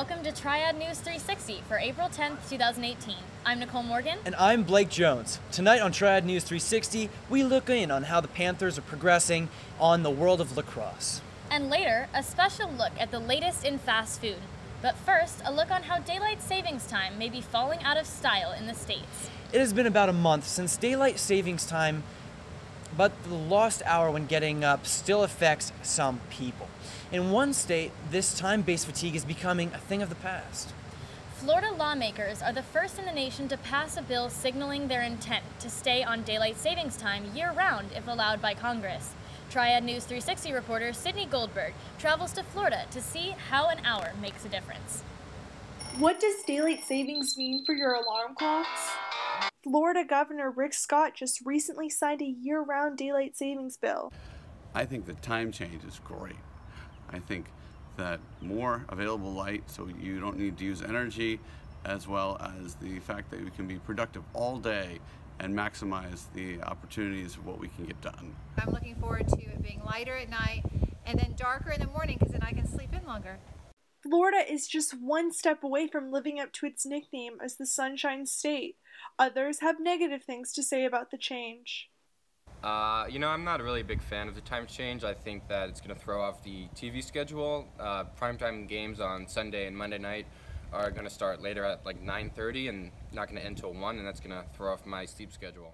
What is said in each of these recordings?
welcome to Triad News 360 for April 10th, 2018. I'm Nicole Morgan. And I'm Blake Jones. Tonight on Triad News 360, we look in on how the Panthers are progressing on the world of lacrosse. And later, a special look at the latest in fast food. But first, a look on how daylight savings time may be falling out of style in the States. It has been about a month since daylight savings time, but the lost hour when getting up still affects some people. In one state, this time-based fatigue is becoming a thing of the past. Florida lawmakers are the first in the nation to pass a bill signaling their intent to stay on daylight savings time year-round if allowed by Congress. Triad News 360 reporter Sydney Goldberg travels to Florida to see how an hour makes a difference. What does daylight savings mean for your alarm clocks? Florida Governor Rick Scott just recently signed a year-round daylight savings bill. I think the time change is great. I think that more available light so you don't need to use energy, as well as the fact that we can be productive all day and maximize the opportunities of what we can get done. I'm looking forward to it being lighter at night and then darker in the morning because then I can sleep in longer. Florida is just one step away from living up to its nickname as the Sunshine State. Others have negative things to say about the change. I'm not a really big fan of the time change. I think that it's going to throw off the TV schedule. Primetime games on Sunday and Monday night are going to start later at like 9:30 and not going to end till 1, and that's going to throw off my sleep schedule.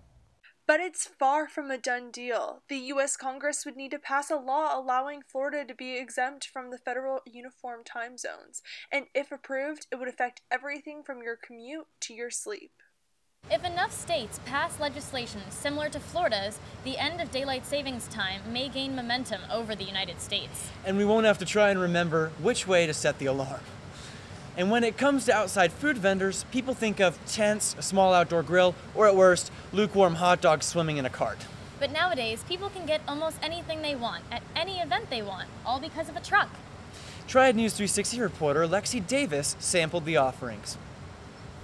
But it's far from a done deal. The U.S. Congress would need to pass a law allowing Florida to be exempt from the federal uniform time zones. And if approved, it would affect everything from your commute to your sleep. If enough states pass legislation similar to Florida's, the end of daylight savings time may gain momentum over the United States. And we won't have to try and remember which way to set the alarm. And when it comes to outside food vendors, people think of tents, a small outdoor grill, or at worst, lukewarm hot dogs swimming in a cart. But nowadays, people can get almost anything they want at any event they want, all because of a truck. Triad News 360 reporter Lexi Davis sampled the offerings.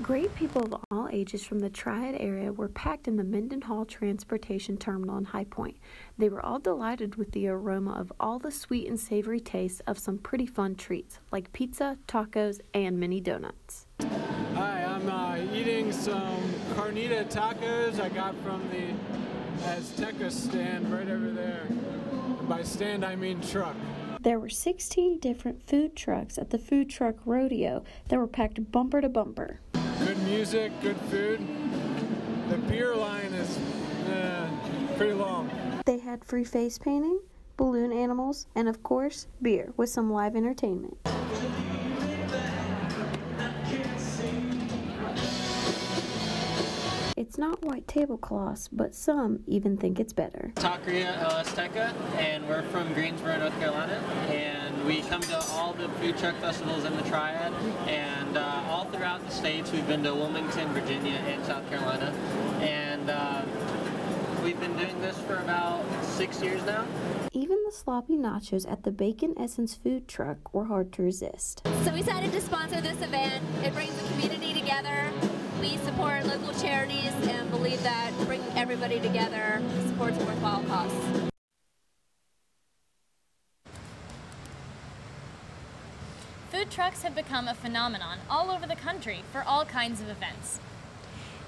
Great people of all ages from the Triad area were packed in the Mendenhall Transportation Terminal in High Point. They were all delighted with the aroma of all the sweet and savory tastes of some pretty fun treats, like pizza, tacos, and mini donuts. Hi, I'm eating some carnita tacos I got from the Azteca stand right over there. And by stand, I mean truck. There were 16 different food trucks at the food truck rodeo that were packed bumper to bumper. Good music, good food. The beer line is pretty long. They had free face painting, balloon animals, and of course, beer with some live entertainment. It's not white tablecloths, but some even think it's better. Taqueria Azteca, and we're from Greensboro, North Carolina, and we come to all the food truck festivals in the Triad, and all throughout the states. We've been to Wilmington, Virginia, and South Carolina, and we've been doing this for about 6 years now. Even the sloppy nachos at the Bacon Essence food truck were hard to resist. So we decided to sponsor this event. It brings the community together. We support local charities and believe that bringing everybody together supports a worthwhile cause. Food trucks have become a phenomenon all over the country for all kinds of events.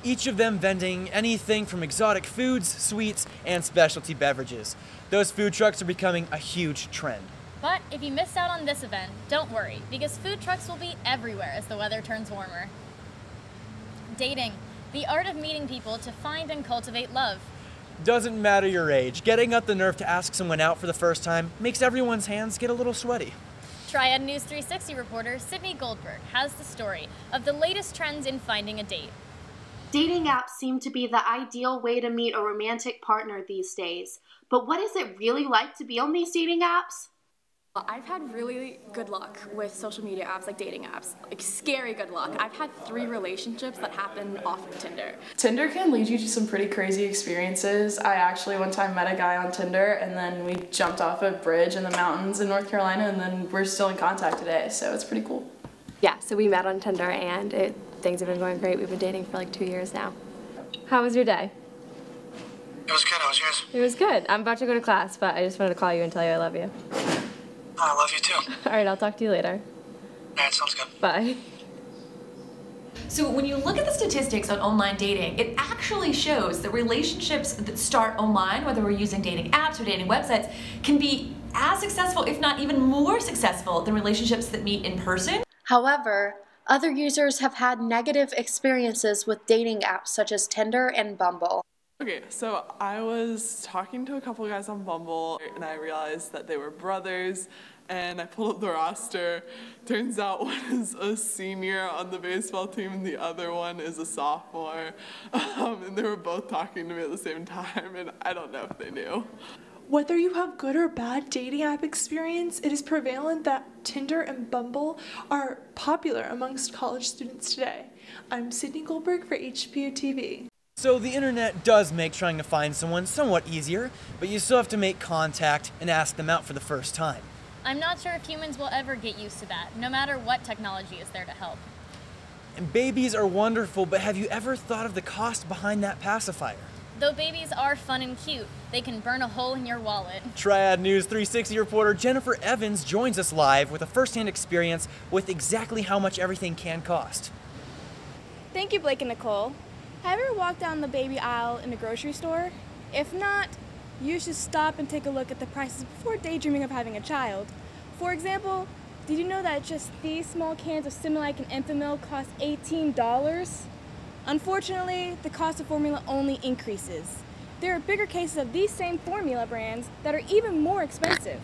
Each of them vending anything from exotic foods, sweets, and specialty beverages. Those food trucks are becoming a huge trend. But if you missed out on this event, don't worry, because food trucks will be everywhere as the weather turns warmer. Dating, the art of meeting people to find and cultivate love. Doesn't matter your age, getting up the nerve to ask someone out for the first time makes everyone's hands get a little sweaty. Triad News 360 reporter Sydney Goldberg has the story of the latest trends in finding a date. Dating apps seem to be the ideal way to meet a romantic partner these days. But what is it really like to be on these dating apps? I've had really good luck with social media apps like dating apps, like scary good luck. I've had 3 relationships that happened off of Tinder. Tinder can lead you to some pretty crazy experiences. I actually one time met a guy on Tinder and then we jumped off a bridge in the mountains in North Carolina and then we're still in contact today, so it's pretty cool. Yeah, so we met on Tinder and things have been going great. We've been dating for like 2 years now. How was your day? It was good. How was yours? It was good. I'm about to go to class, but I just wanted to call you and tell you I love you. I love you too. All right, I'll talk to you later. Alright, sounds good. Bye. So when you look at the statistics on online dating, it actually shows that relationships that start online, whether we're using dating apps or dating websites, can be as successful, if not even more successful, than relationships that meet in person. However, other users have had negative experiences with dating apps such as Tinder and Bumble. Okay, so I was talking to a couple guys on Bumble and I realized that they were brothers, and I pulled up the roster. Turns out one is a senior on the baseball team and the other one is a sophomore. And they were both talking to me at the same time, and I don't know if they knew. Whether you have good or bad dating app experience, it is prevalent that Tinder and Bumble are popular amongst college students today. I'm Sydney Goldberg for HPU TV. So the internet does make trying to find someone somewhat easier, but you still have to make contact and ask them out for the first time. I'm not sure if humans will ever get used to that, no matter what technology is there to help. And babies are wonderful, but have you ever thought of the cost behind that pacifier? Though babies are fun and cute, they can burn a hole in your wallet. Triad News 360 reporter Jennifer Evans joins us live with a first-hand experience with exactly how much everything can cost. Thank you, Blake and Nicole. Have you ever walked down the baby aisle in a grocery store? If not, you should stop and take a look at the prices before daydreaming of having a child. For example, did you know that just these small cans of Similac and Enfamil cost $18? Unfortunately, the cost of formula only increases. There are bigger cases of these same formula brands that are even more expensive.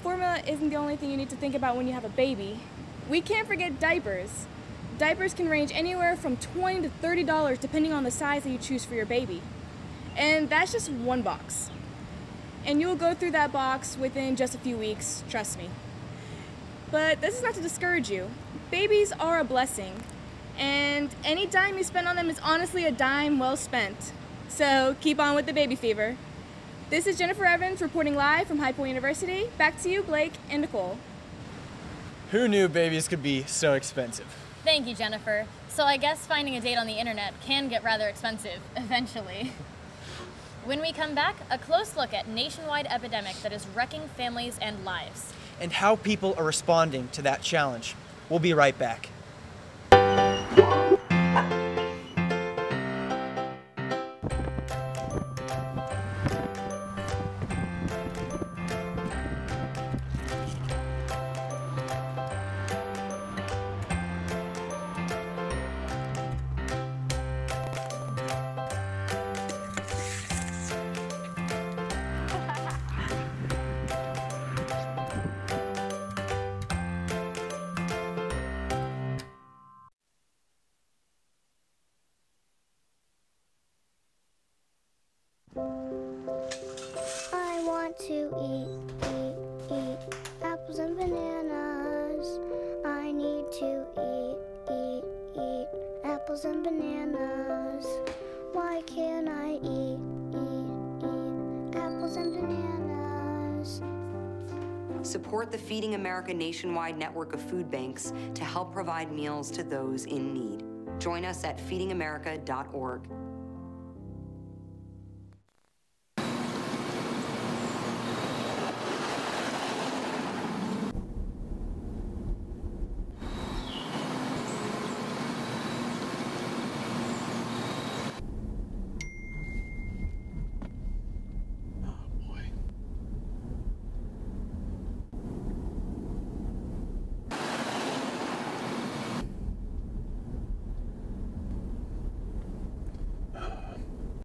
Formula isn't the only thing you need to think about when you have a baby. We can't forget diapers. Diapers can range anywhere from $20 to $30 depending on the size that you choose for your baby. And that's just one box. And you'll go through that box within just a few weeks, trust me. But this is not to discourage you. Babies are a blessing, and any dime you spend on them is honestly a dime well spent. So keep on with the baby fever. This is Jennifer Evans reporting live from High Point University. Back to you, Blake and Nicole. Who knew babies could be so expensive? Thank you, Jennifer. So I guess finding a date on the internet can get rather expensive, eventually. When we come back, a close look at nationwide epidemic that is wrecking families and lives. And how people are responding to that challenge. We'll be right back. I want to eat apples and bananas. I need to eat apples and bananas. Why can't I eat apples and bananas? Support the Feeding America nationwide network of food banks to help provide meals to those in need. Join us at feedingamerica.org.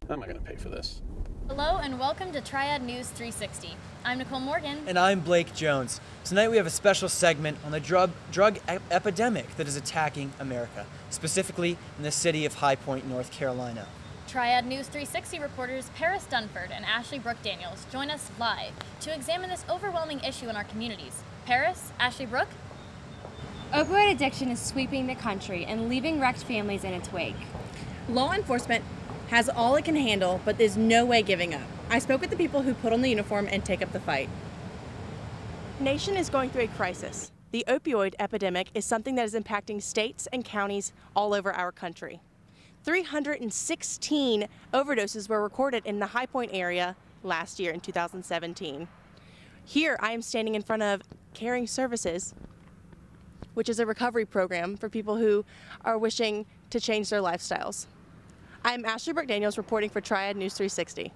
How am I going to pay for this? Hello and welcome to Triad News 360. I'm Nicole Morgan. And I'm Blake Jones. Tonight we have a special segment on the drug epidemic that is attacking America, specifically in the city of High Point, North Carolina. Triad News 360 reporters Paris Dunford and Ashley Brooke Daniels join us live to examine this overwhelming issue in our communities. Paris, Ashley Brooke? Opioid addiction is sweeping the country and leaving wrecked families in its wake. Law enforcement has all it can handle, but there's no way giving up. I spoke with the people who put on the uniform and take up the fight. Nation is going through a crisis. The opioid epidemic is something that is impacting states and counties all over our country. 316 overdoses were recorded in the High Point area last year in 2017. Here I am standing in front of Caring Services, which is a recovery program for people who are wishing to change their lifestyles. I'm Ashley Burke-Daniels reporting for Triad News 360.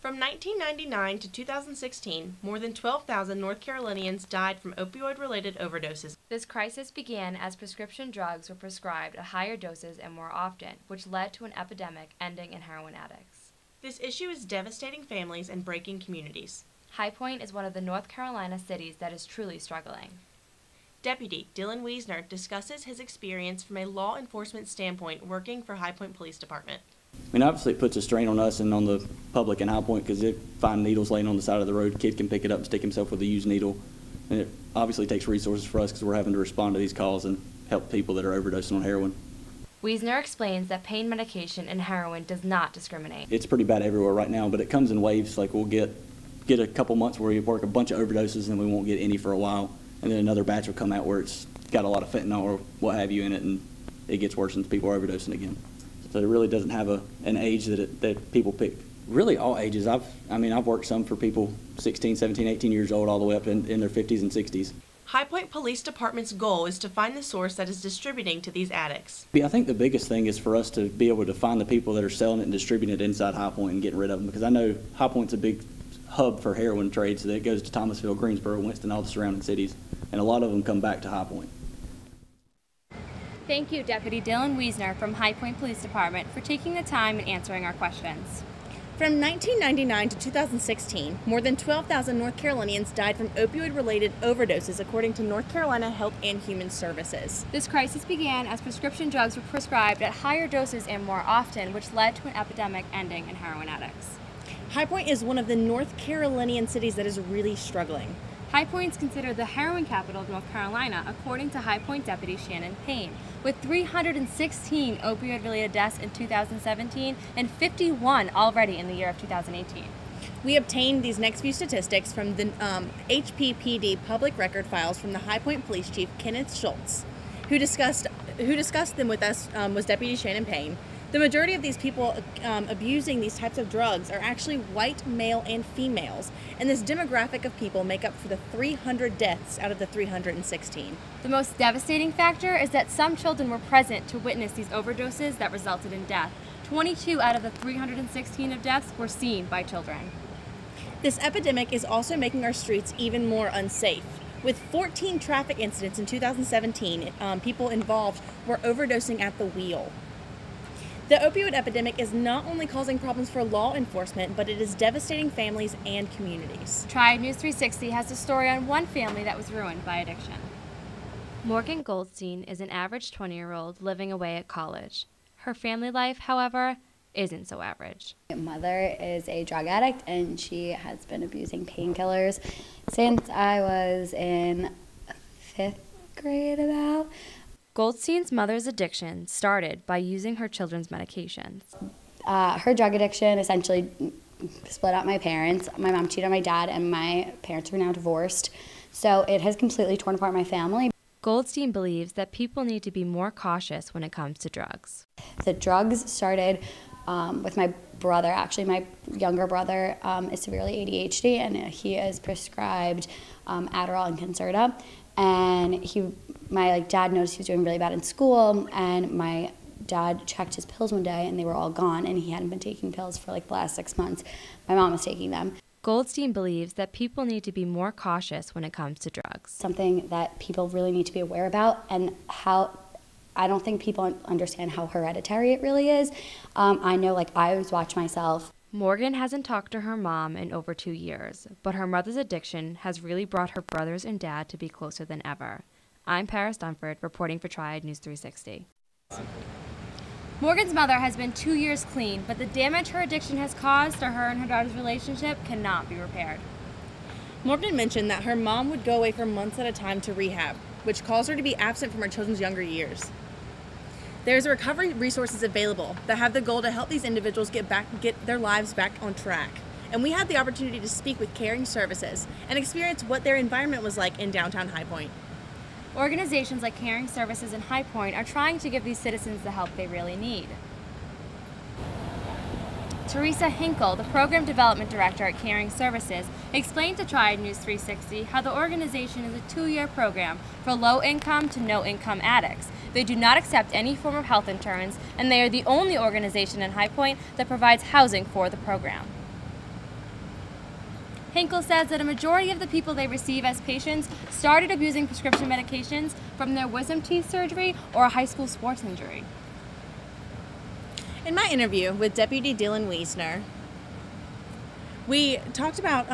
From 1999 to 2016, more than 12,000 North Carolinians died from opioid-related overdoses. This crisis began as prescription drugs were prescribed at higher doses and more often, which led to an epidemic ending in heroin addicts. This issue is devastating families and breaking communities. High Point is one of the North Carolina cities that is truly struggling. Deputy Dylan Wiesner discusses his experience from a law enforcement standpoint working for High Point Police Department. I mean, obviously it puts a strain on us and on the public in High Point because they find needles laying on the side of the road. A kid can pick it up and stick himself with a used needle. And it obviously takes resources for us because we're having to respond to these calls and help people that are overdosing on heroin. Wiesner explains that pain medication and heroin does not discriminate. It's pretty bad everywhere right now, but it comes in waves. Like we'll get a couple months where we work a bunch of overdoses and then we won't get any for a while. And then another batch will come out where it's got a lot of fentanyl or what have you in it, and it gets worse and people are overdosing again. So it really doesn't have an age that people pick. Really all ages. I've worked some for people 16, 17, 18 years old all the way up in their 50s and 60s. High Point Police Department's goal is to find the source that is distributing to these addicts. I think the biggest thing is for us to be able to find the people that are selling it and distributing it inside High Point and getting rid of them, because I know High Point's a big hub for heroin trade, so that it goes to Thomasville, Greensboro, Winston, all the surrounding cities, and a lot of them come back to High Point. Thank you, Deputy Dylan Wiesner from High Point Police Department, for taking the time and answering our questions. From 1999 to 2016, more than 12,000 North Carolinians died from opioid-related overdoses, according to North Carolina Health and Human Services. This crisis began as prescription drugs were prescribed at higher doses and more often, which led to an epidemic ending in heroin addicts. High Point is one of the North Carolinian cities that is really struggling. High Point is considered the heroin capital of North Carolina, according to High Point Deputy Shannon Payne, with 316 opioid-related deaths in 2017 and 51 already in the year of 2018. We obtained these next few statistics from the HPPD public record files from the High Point Police Chief Kenneth Schultz, who discussed them with us was Deputy Shannon Payne. The majority of these people abusing these types of drugs are actually white, male, and females, and this demographic of people make up for the 300 deaths out of the 316. The most devastating factor is that some children were present to witness these overdoses that resulted in death. 22 out of the 316 of deaths were seen by children. This epidemic is also making our streets even more unsafe. With 14 traffic incidents in 2017, people involved were overdosing at the wheel. The opioid epidemic is not only causing problems for law enforcement, but it is devastating families and communities. Triad News 360 has a story on one family that was ruined by addiction. Morgan Goldstein is an average 20-year-old living away at college. Her family life, however, isn't so average. My mother is a drug addict, and she has been abusing painkillers since I was in 5th grade about. Goldstein's mother's addiction started by using her children's medications. Her drug addiction essentially split up my parents. My mom cheated on my dad, and my parents are now divorced. So it has completely torn apart my family. Goldstein believes that people need to be more cautious when it comes to drugs. The drugs started with my brother. Actually, my younger brother is severely ADHD, and he is prescribed Adderall and Concerta. And my dad noticed he was doing really bad in school, and my dad checked his pills one day and they were all gone, and he hadn't been taking pills for the last 6 months. My mom was taking them. Goldstein believes that people need to be more cautious when it comes to drugs. Something that people really need to be aware about, and how I don't think people understand how hereditary it really is. I know, I always watch myself. Morgan hasn't talked to her mom in over 2 years, but her mother's addiction has really brought her brothers and dad to be closer than ever. I'm Paris Dunford, reporting for Triad News 360. Morgan's mother has been 2 years clean, but the damage her addiction has caused to her and her daughter's relationship cannot be repaired. Morgan mentioned that her mom would go away for months at a time to rehab, which caused her to be absent from her children's younger years. There's recovery resources available that have the goal to help these individuals get their lives back on track. And we had the opportunity to speak with Caring Services and experience what their environment was like in downtown High Point. Organizations like Caring Services in High Point are trying to give these citizens the help they really need. Teresa Hinkle, the Program Development Director at Caring Services, explained to Triad News 360 how the organization is a 2-year program for low-income to no-income addicts. They do not accept any form of health insurance, and they are the only organization in High Point that provides housing for the program. Hinkle says that a majority of the people they receive as patients started abusing prescription medications from their wisdom teeth surgery or a high school sports injury. In my interview with Deputy Dylan Wiesner, we talked about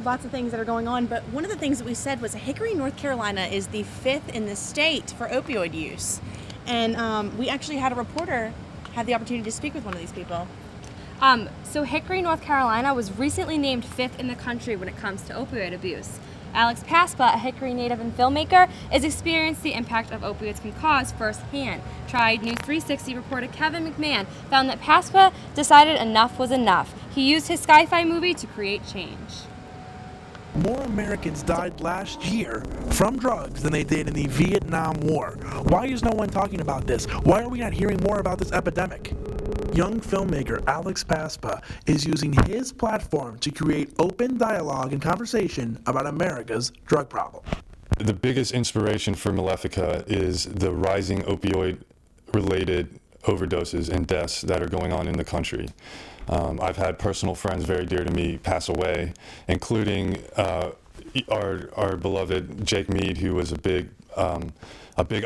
lots of things that are going on, but one of the things that we said was Hickory, North Carolina is the 5th in the state for opioid use. And we actually had a reporter have the opportunity to speak with one of these people. So Hickory, North Carolina was recently named 5th in the country when it comes to opioid abuse. Alex Paspa, a Hickory native and filmmaker, has experienced the impact of opioids can cause firsthand. Triad News 360 reporter Kevin McMahon found that Paspa decided enough was enough. He used his sci-fi movie to create change. More Americans died last year from drugs than they did in the Vietnam War. Why is no one talking about this? Why are we not hearing more about this epidemic? Young filmmaker Alex Paspa is using his platform to create open dialogue and conversation about America's drug problem. The biggest inspiration for Malefica is the rising opioid-related overdoses and deaths that are going on in the country. I've had personal friends very dear to me pass away, including our beloved Jake Mead, who was a big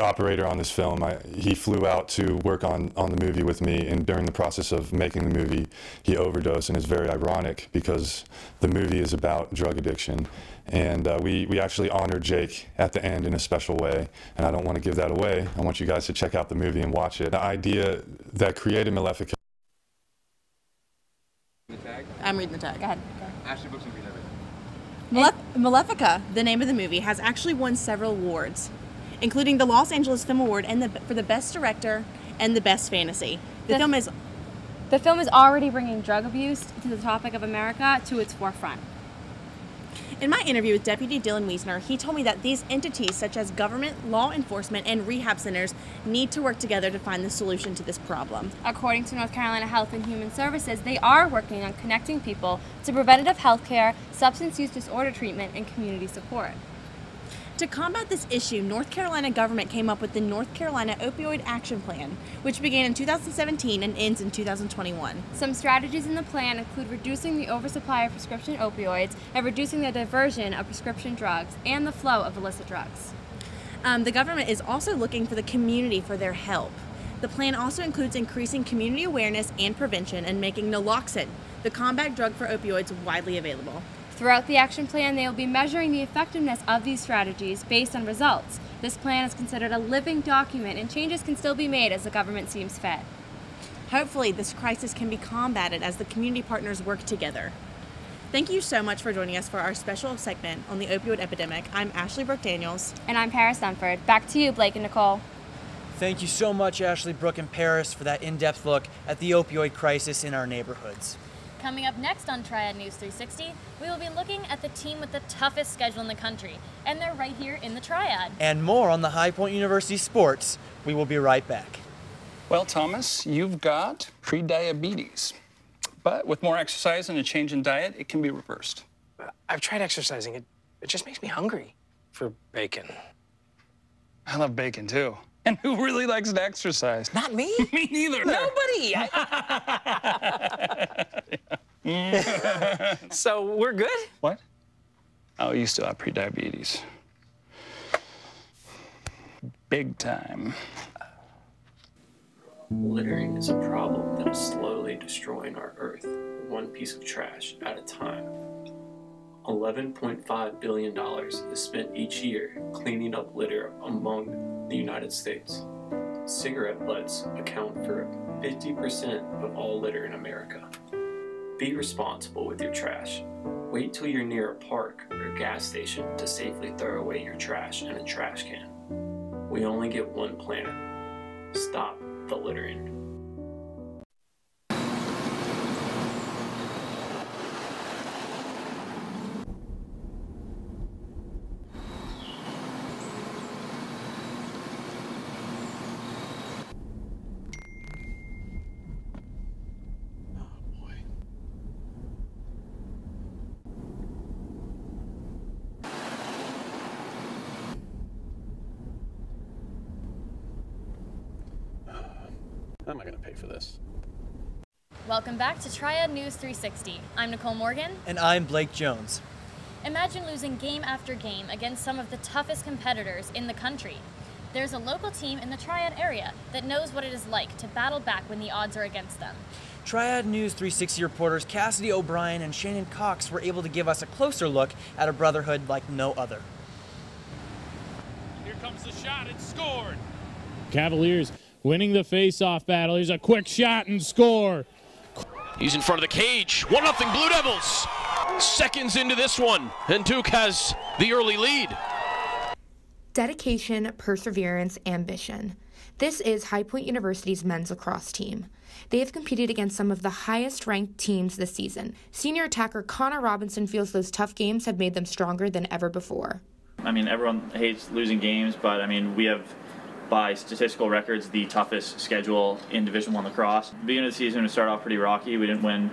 operator on this film. He flew out to work on the movie with me, and during the process of making the movie, he overdosed, and it's very ironic because the movie is about drug addiction. And we actually honored Jake at the end in a special way, and I don't want to give that away. I want you guys to check out the movie and watch it. The idea that created Malefica. I'm reading the tag. Go ahead. Ashley Brooks and read everything. Malefica, the name of the movie, has actually won several awards, including the Los Angeles Film Award for the Best Director and the Best Fantasy. The film is already bringing drug abuse to the topic of America to its forefront. In my interview with Deputy Dylan Wiesner, he told me that these entities, such as government, law enforcement, and rehab centers, need to work together to find the solution to this problem. According to North Carolina Health and Human Services, they are working on connecting people to preventative health care, substance use disorder treatment, and community support. To combat this issue, North Carolina government came up with the North Carolina Opioid Action Plan, which began in 2017 and ends in 2021. Some strategies in the plan include reducing the oversupply of prescription opioids and reducing the diversion of prescription drugs and the flow of illicit drugs. The government is also looking for the community for their help. The plan also includes increasing community awareness and prevention and making naloxone, the combat drug for opioids, widely available. Throughout the action plan, they will be measuring the effectiveness of these strategies based on results. This plan is considered a living document, and changes can still be made as the government seems fit. Hopefully, this crisis can be combated as the community partners work together. Thank you so much for joining us for our special segment on the opioid epidemic. I'm Ashley Brooke Daniels. And I'm Paris Dunford. Back to you, Blake and Nicole. Thank you so much, Ashley, Brooke, and Paris, for that in-depth look at the opioid crisis in our neighborhoods. Coming up next on Triad News 360, we will be looking at the team with the toughest schedule in the country, and they're right here in the Triad. And more on the High Point University sports. We will be right back. Well, Thomas, you've got pre-diabetes, but with more exercise and a change in diet, it can be reversed. I've tried exercising. It just makes me hungry for bacon. I love bacon, too. And who really likes to exercise? Not me. Me neither. Nobody. So we're good? What? Oh, you still have pre-diabetes. Big time. Littering is a problem that is slowly destroying our Earth, one piece of trash at a time. $11.5 billion is spent each year cleaning up litter among the United States. Cigarette butts account for 50% of all litter in America. Be responsible with your trash. Wait till you're near a park or gas station to safely throw away your trash in a trash can. We only get one planet. Stop the littering. How am I going to pay for this? Welcome back to Triad News 360. I'm Nicole Morgan. And I'm Blake Jones. Imagine losing game after game against some of the toughest competitors in the country. There's a local team in the Triad area that knows what it is like to battle back when the odds are against them. Triad News 360 reporters Cassidy O'Brien and Shannon Cox were able to give us a closer look at a brotherhood like no other. Here comes the shot, it's scored. Cavaliers winning the face-off battle. Here's a quick shot and score. He's in front of the cage. 1-0 Blue Devils. Seconds into this one, and Duke has the early lead. Dedication, perseverance, ambition. This is High Point University's men's lacrosse team. They have competed against some of the highest-ranked teams this season. Senior attacker Connor Robinson feels those tough games have made them stronger than ever before. I mean, everyone hates losing games, but I mean, we have, by statistical records, the toughest schedule in Division I lacrosse. The beginning of the season, we started off pretty rocky. We didn't win,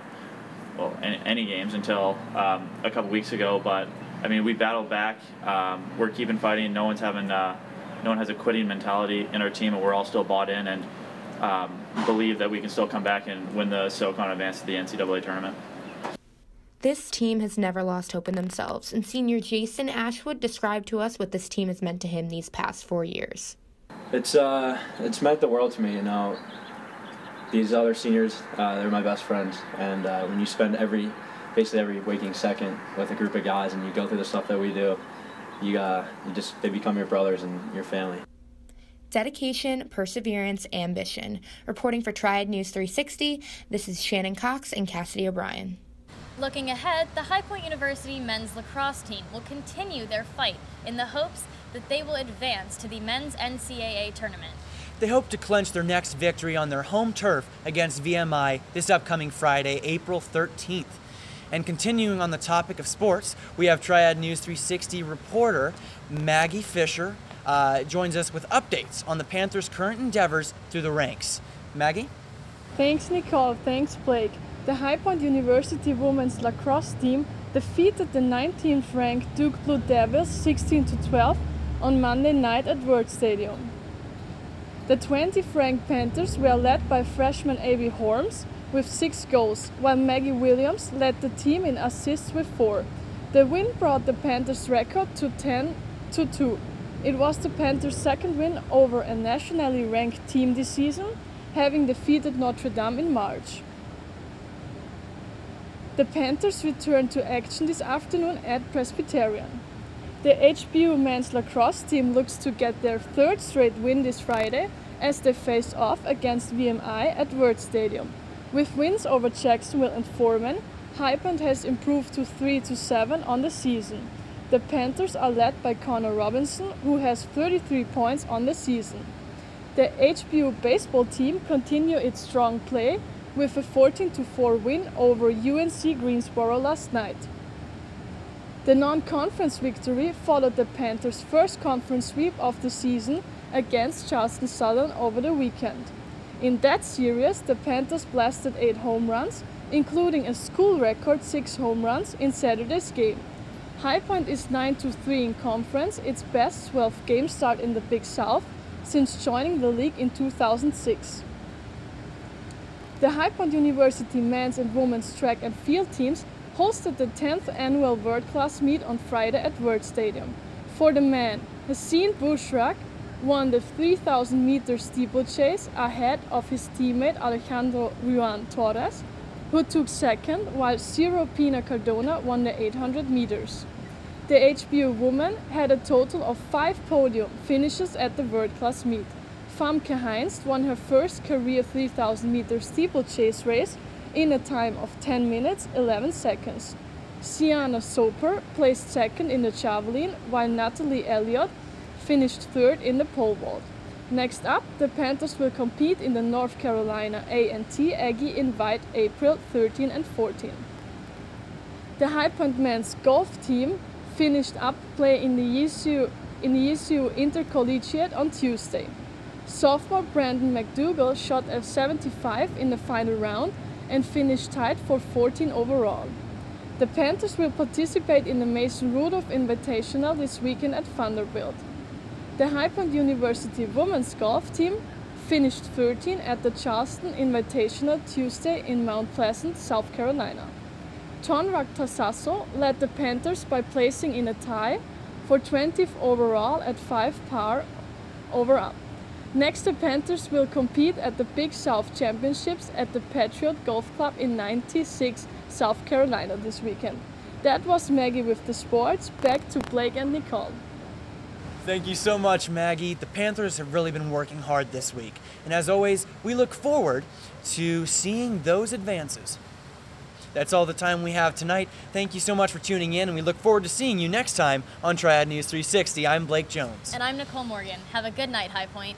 well, any games until a couple weeks ago, but I mean, we battled back. We're keeping fighting. No one has a quitting mentality in our team, and we're all still bought in and believe that we can still come back and win the SoCon advance to the NCAA tournament. This team has never lost hope in themselves, and senior Jason Ashwood described to us what this team has meant to him these past 4 years. It's meant the world to me, you know. These other seniors, they're my best friends, and when you spend basically every waking second with a group of guys and you go through the stuff that we do, they become your brothers and your family. Dedication, perseverance, ambition. Reporting for Triad News 360, this is Shannon Cox and Cassidy O'Brien. Looking ahead, the High Point University men's lacrosse team will continue their fight in the hopes that they will advance to the men's NCAA tournament. They hope to clinch their next victory on their home turf against VMI this upcoming Friday, April 13th. And continuing on the topic of sports, we have Triad News 360 reporter Maggie Fisher joins us with updates on the Panthers' current endeavors through the ranks. Maggie? Thanks, Nicole. Thanks, Blake. The High Point University women's lacrosse team defeated the 19th ranked Duke Blue Devils 16-12 on Monday night at Word Stadium. The 20th ranked Panthers were led by freshman Avi Horms with 6 goals, while Maggie Williams led the team in assists with 4. The win brought the Panthers' record to 10-2. It was the Panthers' second win over a nationally ranked team this season, having defeated Notre Dame in March. The Panthers returned to action this afternoon at Presbyterian. The HPU men's lacrosse team looks to get their 3rd straight win this Friday as they face off against VMI at Word Stadium. With wins over Jacksonville and Foreman, High Point has improved to 3-7 on the season. The Panthers are led by Connor Robinson, who has 33 points on the season. The HPU baseball team continue its strong play with a 14-4 win over UNC Greensboro last night. The non-conference victory followed the Panthers' first conference sweep of the season against Charleston Southern over the weekend. In that series, the Panthers blasted 8 home runs, including a school record 6 home runs in Saturday's game. High Point is 9-3 in conference, its best 12-game start in the Big South since joining the league in 2006. The High Point University men's and women's track and field teams hosted the 10th annual World Class meet on Friday at Word Stadium. For the men, Hassan Bushrak won the 3,000-meter steeplechase ahead of his teammate Alejandro Ruan Torres, who took second, while Ciro Pina Cardona won the 800 meters. The HPU women had a total of 5 podium finishes at the World Class meet. Famke Heinz won her first career 3,000-meter steeplechase race in a time of 10 minutes 11 seconds. Sienna Soper placed second in the javelin, while Natalie Elliott finished third in the pole vault. Next up, the Panthers will compete in the North Carolina A&T Aggie Invite April 13 and 14. The High Point men's golf team finished up play in the ESU Intercollegiate on Tuesday. Sophomore Brandon McDougall shot a 75 in the final round and finished tied for 14 overall. The Panthers will participate in the Mason Rudolph Invitational this weekend at Vanderbilt. The High Point University women's golf team finished 13 at the Charleston Invitational Tuesday in Mount Pleasant, South Carolina. Tonrak Tasasso led the Panthers by placing in a tie for 20th overall at 5 par over-up. Next, the Panthers will compete at the Big South Championships at the Patriot Golf Club in 96, South Carolina this weekend. That was Maggie with the sports. Back to Blake and Nicole. Thank you so much, Maggie. The Panthers have really been working hard this week. And as always, we look forward to seeing those advances. That's all the time we have tonight. Thank you so much for tuning in, and we look forward to seeing you next time on Triad News 360. I'm Blake Jones. And I'm Nicole Morgan. Have a good night, High Point.